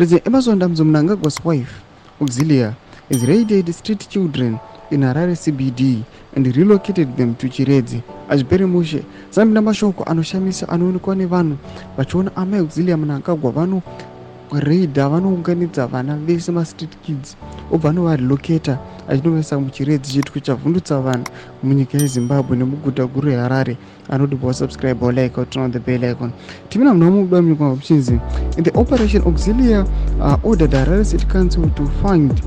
President Emerson Mnangagwa's wife, Auxilia, has raided street children in Harare CBD and relocated them to Chiredzi. Achipere mushe zambi namashoko anoshamisa anoonekwa nevanhu vachiona amai Auxilia Mnangagwa vanoraidha vanounganidza vana vese mastreet kids obva anovarelocata achinovesa muchiredzi chituko chavhundutsa vanhu munyika yeZimbabwe nemuguta guru reHarare. Anodipa subscribe or like or turn on the bell icon. Timina mnamuda mnyikwa mchinzi. In the operation, Auxilia ordered Harare City Council to fund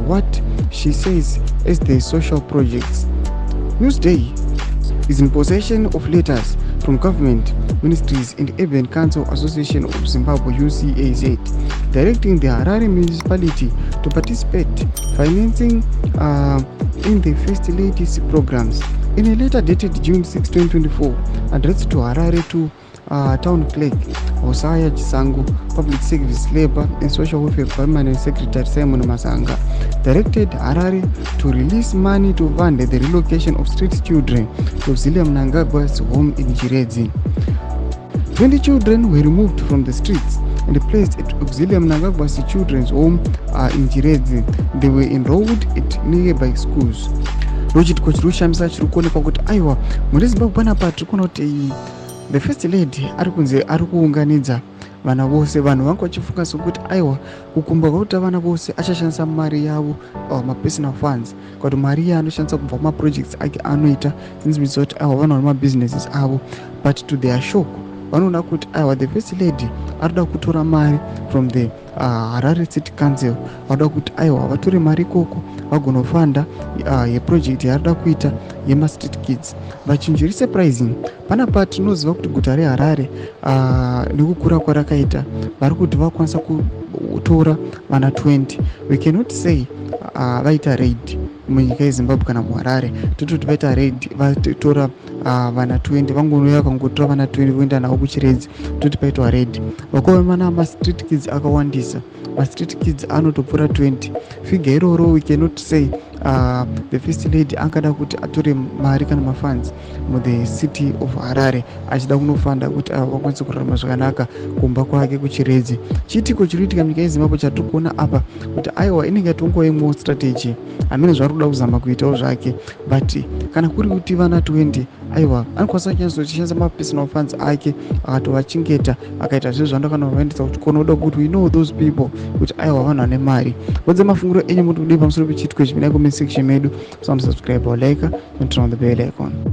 what she says is the social projects. Newsday is in possession of letters from government ministries and Urban Council Association of Zimbabwe UCAZ directing the Harare municipality to participate financing in the First Lady's programs. In a letter dated June 6, 2024, addressed to Harare to Town Clerk Hosaya Chisango, Public Service, Labor and Social Welfare Permanent Secretary Simon Masanga, directed Harare to release money to fund the relocation of street children to Auxilia Mnangagwa's home in Chiredzi. 20 children were removed from the streets and placed at Auxilia Mnangagwa's children's home in Chiredzi. They were enrolled at nearby schools. Rochitiko chirushamisa chiri kuonekwa kuti aiwa muri Zimbabwe panapa tiri kuona kuti the first lady ari kuunganidza vana vose. Vanhu vanga vachifunga sokuti aiwa kukumba kwakuti vana vose achashandisa mari yavo mapersonal funds kuti mari iya anoshandisa kubva kumaprojects ake anoita zinzimisa kuti aiwa vanhu vari mabusinesses avo, but to their shock vanoona kuti aiwa the first lady arikuda kutora mari from the Harare City Council. Vanoda kuti aiwa vatore mari ikoko vagonofanda yeproject yaarikuda kuita yemastreet kids. Vachinjiri surprising panapa tinoziva kuti guta reHarare nekukura kwarakaita vari kuti vakwanisa kutora vana 20. We cannot say vaita raid munyika yeZimbabwe kana muHarare tototi vaita raid vatora vana 20 vangonouya vakangotora vana 20 voenda navo kuChiredzi toti paitwa raid. Vakomana mastreet kids akawandisa, mastreet kids anotopfuura 20. Figure iroro we cannot say the first lady angada kuti atore mari kana mafunds muthe city of Harare achida kunofanda kuti vakwanise kurarama zvakanaka kumba kwake kuChiredzi. Chitiko chiriitika munyika yeZimbabwe chatiri kuona apa kuti aiwa inenge yatongoimwewo strategy amene zvari kuda kuzama kuitawo zvake, but kana kuri kuti vana 20 aiwa anokwanisa kushandisa mapersonal funds ake akatovachengeta akaita zviro zvandakana kuvaendesa kuchikona kuda kuti we know those people kuti aiwa vanhu vane mari. Vodze mafunguro enyu muti kudii pamusoro pechitiko chipinda comment section medu. Subscribe or like and turn on the bell icon.